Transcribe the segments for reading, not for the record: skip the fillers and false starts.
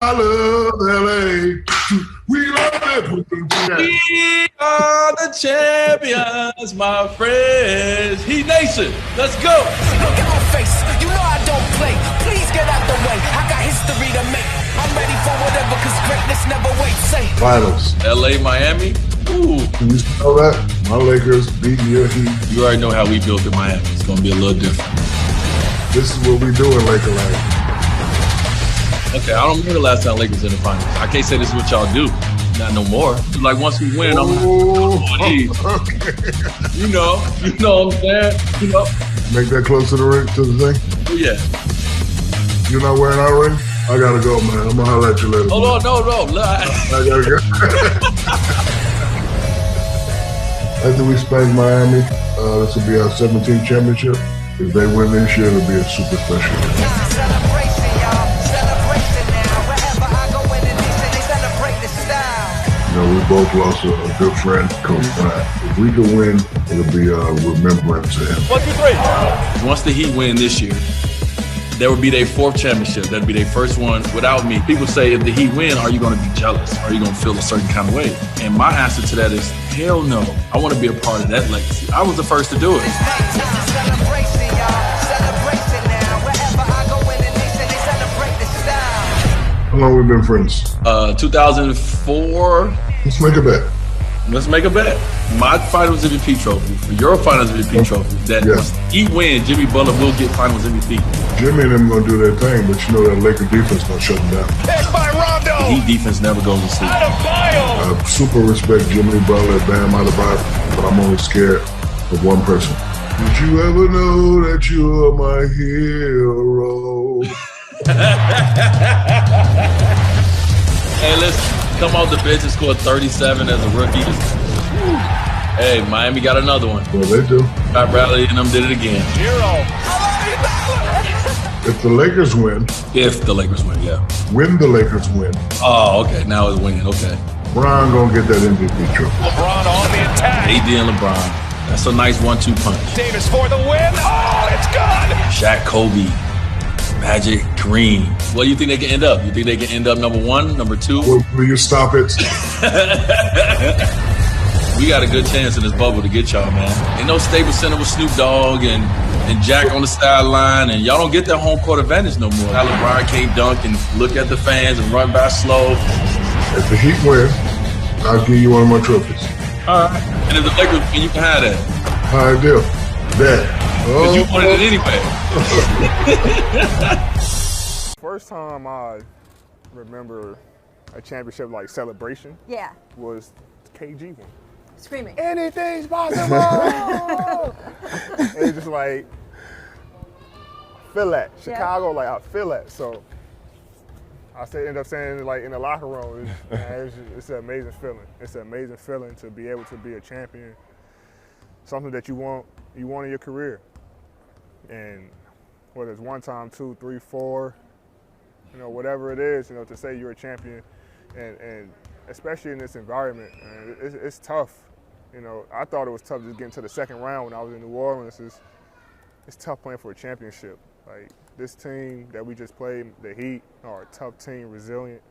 I love LA. We love it. We are the champions, my friends. He Nation, let's go. Look at my face. You know I don't play. Please get out the way. I got history to make. I'm ready for whatever, cause greatness never waits. Say Finals. LA, Miami. Ooh. Can you smell that? My Lakers beating your Heat. You already know how we built in Miami. It's gonna be a little different. This is what we do in Laker Land. Okay, I don't remember the last time Lakers in the finals. I can't say this is what y'all do. Not no more. Like once we win, I'm okay. You know what I'm saying? You know. Make that close to the ring, to the thing. Yeah. You're not wearing our ring? I gotta go, man. I'm gonna holler at you later. Hold on, no. I gotta go. After we spank Miami, this will be our 17th championship. If they win this year, it'll be a super special year. celebration, y'all. Celebration now. Wherever I go in the nation, they celebrate the style. You know, we both lost a good friend, Coach Bryant. If we can win, it'll be a remembrance to him. 1, 2, 3. Once the Heat win this year, there would be their 4th championship. That'd be their first one without me. People say, if the Heat win, are you going to be jealous? Are you going to feel a certain kind of way? And my answer to that is, hell no. I want to be a part of that legacy. I was the first to do it. It's celebration, y'all. Celebration now. Wherever I go in the nation, they celebrate the style. How long we been friends? 2004. Let's make a bet. Let's make a bet. My Finals MVP trophy, for your Finals MVP trophy, that Heat win, Jimmy Butler will get Finals MVP. Jimmy and them gonna do their thing, but you know that Laker defense gonna shut them down. Pick by Rondo. The Heat defense never goes to sleep. I super respect Jimmy Butler, Bam Adebayo, but I'm only scared of one person. Did you ever know that you are my hero? Hey, let's come off the bench and score 37 as a rookie. Hey, Miami got another one. Well, they do. Pat Bradley and them did it again. If the Lakers win, If the Lakers win, yeah. when the Lakers win, Oh, okay. Now it's winning. Okay. Bron gonna get that MVP trophy. LeBron on the attack. AD and LeBron. That's a nice 1-2 punch. Davis for the win. Oh, it's good. Shaq, Kobe, Magic, Kareem. What do you think they can end up? You think they can end up number 1, number 2? Will you stop it? We got a good chance in this bubble to get y'all, man. Ain't no Staples Center with Snoop Dogg and Jack on the sideline, and y'all don't get that home court advantage no more. Now LeBron can't dunk and look at the fans and run by slow. If the Heat win, I'll give you one of my trophies. All right. And if the Lakers win, you can have that. All right, deal. That. Because you wanted it anyway. First time I remember a championship like celebration Yeah. was KG one. Screaming. Anything's possible. It's just like feel that Chicago, like I feel that. So I end up saying it like in the locker room. It's an amazing feeling. It's an amazing feeling to be able to be a champion. Something that you want in your career. And whether it's 1 time, 2, 3, 4, whatever it is, to say you're a champion, and especially in this environment, it's tough. I thought it was tough just getting to the second round when I was in New Orleans. It's tough playing for a championship. Like this team that we just played, the Heat, are a tough team, resilient.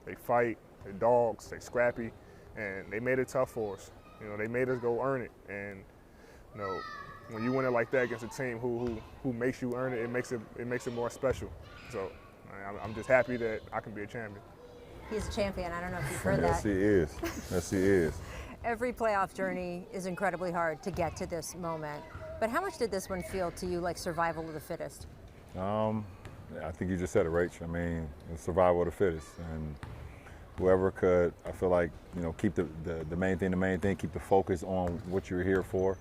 They fight, they're dogs, they scrappy, and they made it tough for us. They made us go earn it, and when you win it like that against a team who makes you earn it, it makes it more special. So I'm just happy that I can be a champion. He's a champion. I don't know if you've heard Yes, that. he is. Yes, he is. Every playoff journey is incredibly hard to get to this moment. But how much did this one feel to you like survival of the fittest? I think you just said it, Rach. I mean, it's survival of the fittest. And whoever could, I feel like, keep the main thing, keep the focus on what you're here for.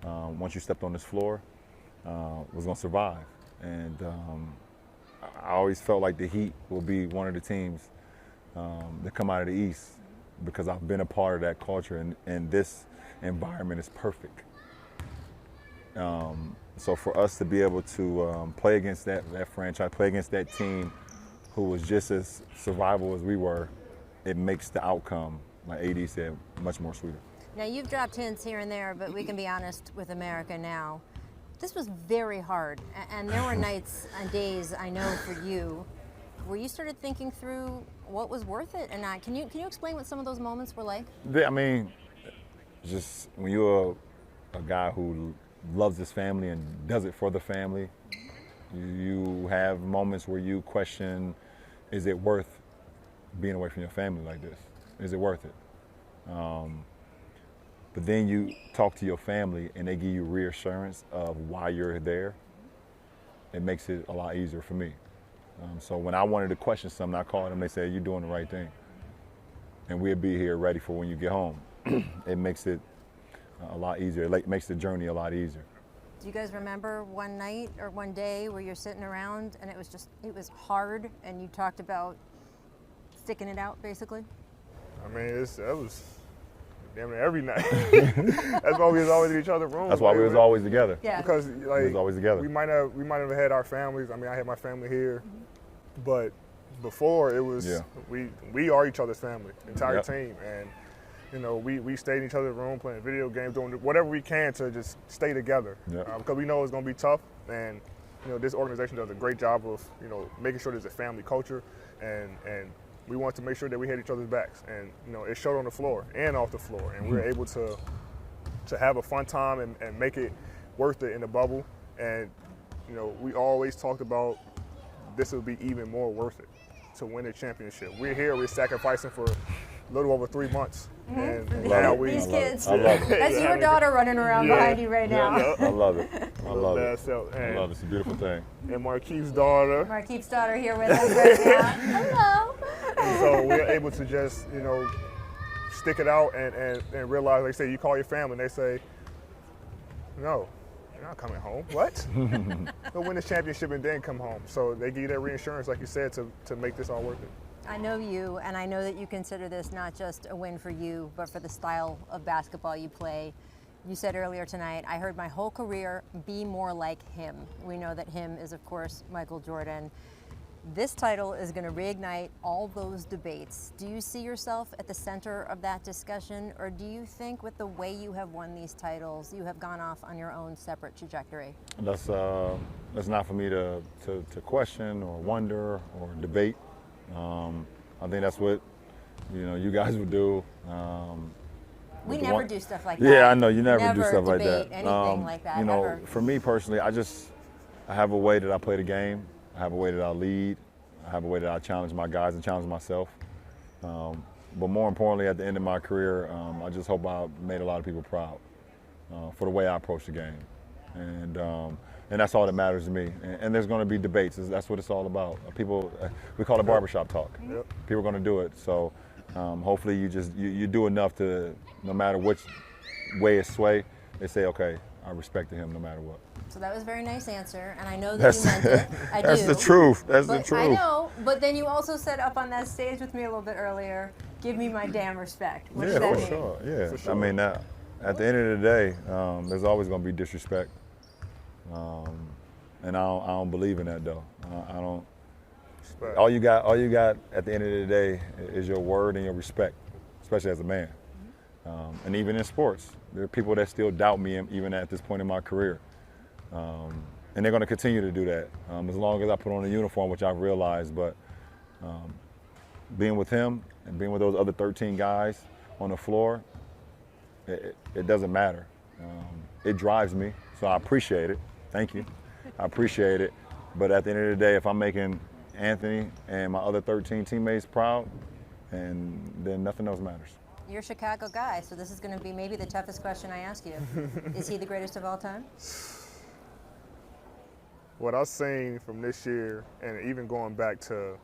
Once you stepped on this floor, was going to survive. And I always felt like the Heat will be one of the teams that come out of the East because I've been a part of that culture, and this environment is perfect. So for us to be able to play against that franchise, play against that team who was just as survival as we were, it makes the outcome, like AD said, much more sweeter. Now, you've dropped hints here and there, but we can be honest with America now. This was very hard, and there were nights and days, I know for you, where you started thinking through what was worth it and not. Can you explain what some of those moments were like? I mean, just when you're a guy who loves his family and does it for the family, you have moments where you question, is it worth being away from your family like this? Is it worth it? But then you talk to your family and they give you reassurance of why you're there. It makes it a lot easier for me. So when I wanted to question something, I called them. They said, "You're doing the right thing, and we'll be here ready for when you get home." It makes it a lot easier. It makes the journey a lot easier. Do you guys remember one night or one day where you're sitting around and it was hard and you talked about sticking it out, basically? I mean, that was damn near every night. That's why we was always in each other's rooms. That's why we was always together. Yeah. Because like, we was always together. We might have had our families. I mean, I had my family here, but before it was we are each other's family, entire team, and you know we stayed in each other's room playing video games, doing whatever we can to just stay together. Because we know it's going to be tough, and you know this organization does a great job of making sure there's a family culture, and we want to make sure that we had each other's backs, and you know it showed on the floor and off the floor, and we were able to have a fun time and make it worth it in the bubble. And you know we always talked about this would be even more worth it to win a championship. We're sacrificing for a little over 3 months, and now these kids. I love it. That's your daughter running around behind you right now. I love it. I love it. And, I love it. It's a beautiful thing. And Markeith's daughter. Markeith's daughter here with us right now. Hello. And so we're able to just, stick it out and realize, like say, you call your family and they say, no, you're not coming home. What? Go win this championship and then come home. So they give you that reassurance, like you said, to make this all worth it. I know you, and I know that you consider this not just a win for you, but for the style of basketball you play. You said earlier tonight, I heard my whole career be more like him. We know that him is, of course, Michael Jordan. This title is going to reignite all those debates. Do you see yourself at the center of that discussion, or do you think with the way you have won these titles, you have gone off on your own separate trajectory? That's not for me to question or wonder or debate. I think that's what you guys would do. We never do stuff like that. Yeah, I know you never do stuff like debate that. Anything like that. Ever. For me personally, I have a way that I play the game. I have a way that I lead. I have a way that I challenge my guys and challenge myself. But more importantly, at the end of my career, I just hope I made a lot of people proud for the way I approach the game. And that's all that matters to me. And there's going to be debates. That's what it's all about. People, we call it barbershop talk. Yep. People are going to do it. So hopefully you do enough to, no matter which way it sway, they say, okay, I respected him no matter what. So that was a very nice answer, and I know that you meant it. That's the truth. That's the truth. I know, but then you also said up on that stage with me a little bit earlier, give me my damn respect. What does that mean? Sure. Yeah, for sure. I mean, at the end of the day, there's always going to be disrespect. And I don't believe in that though. I don't. Respect. All you got at the end of the day is your word and your respect, especially as a man. And even in sports, there are people that still doubt me even at this point in my career. And they're going to continue to do that as long as I put on a uniform, which I've realized. But being with him and being with those other 13 guys on the floor, it doesn't matter. It drives me, so I appreciate it. Thank you. I appreciate it. But at the end of the day, if I'm making Anthony and my other 13 teammates proud, and then nothing else matters. You're a Chicago guy, so this is going to be maybe the toughest question I ask you. Is he the greatest of all time? What I've seen from this year, and even going back to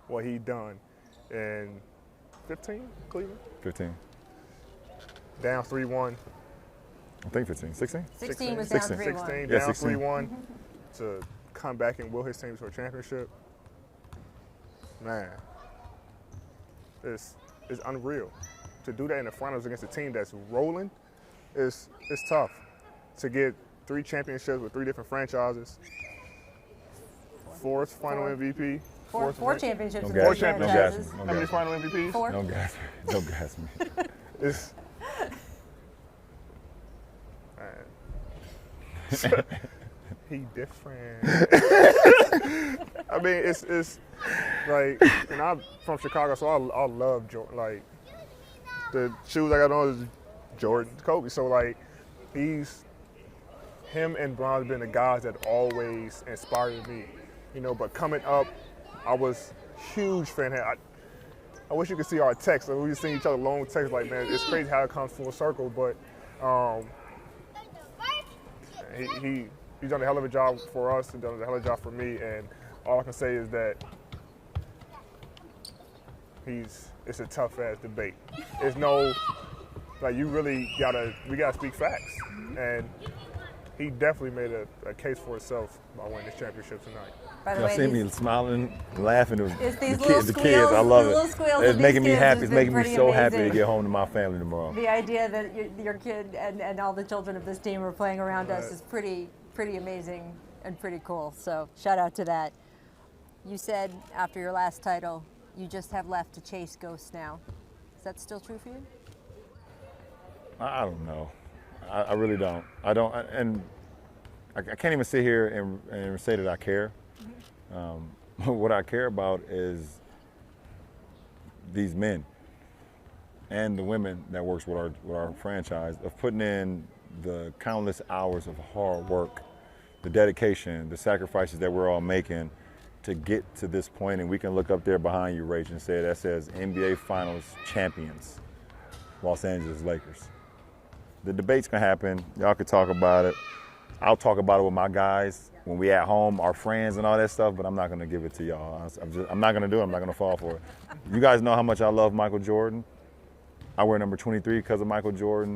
what he done in 15, Cleveland? 15. Down 3-1. I think 15. 16? 16 was down 3-1. 16, down 3-1 to come back and will his team to a championship. Man, it's unreal. To do that in the finals against a team that's rolling is tough. To get 3 championships with 3 different franchises, 4th final MVP. Four championships with 4 franchises. How many final MVPs? 4. Don't gas me. It's He different. I mean, it's like, and I'm from Chicago, so I love Jordan. Like, the shoes I got on is Jordan, Kobe. So like, him and Bron have been the guys that always inspired me. You know, but coming up, I was huge fan. I wish you could see our texts. Like, we just seen each other long texts. Like, man, it's crazy how it comes full circle. But he's done a hell of a job for us and done a hell of a job for me. And all I can say is that it's a tough ass debate. It's no, like, we gotta speak facts. And he definitely made a case for himself by winning this championship tonight. By the Y'all way, see me smiling, laughing. It's these The little kids, I love little it. squeals It's of making these me kids happy. has It's been making me pretty so happy to amazing. get home to my family tomorrow. The idea that your kid and all the children of this team are playing around us is pretty amazing and pretty cool. So shout out to that. You said after your last title, you just have left to chase ghosts now. Is that still true for you? I don't know. I really don't. I don't, and I can't even sit here and say that I care. What I care about is these men and the women that works with our franchise, of putting in the countless hours of hard work, the dedication, the sacrifices that we're all making to get to this point. And we can look up there behind you, Rach, and say that says NBA Finals champions, Los Angeles Lakers. The debate's gonna happen. Y'all could talk about it. I'll talk about it with my guys when we at home, our friends and all that stuff, but I'm not gonna give it to y'all. I'm not gonna do it. I'm not gonna fall for it. You guys know how much I love Michael Jordan. I wear number 23 because of Michael Jordan.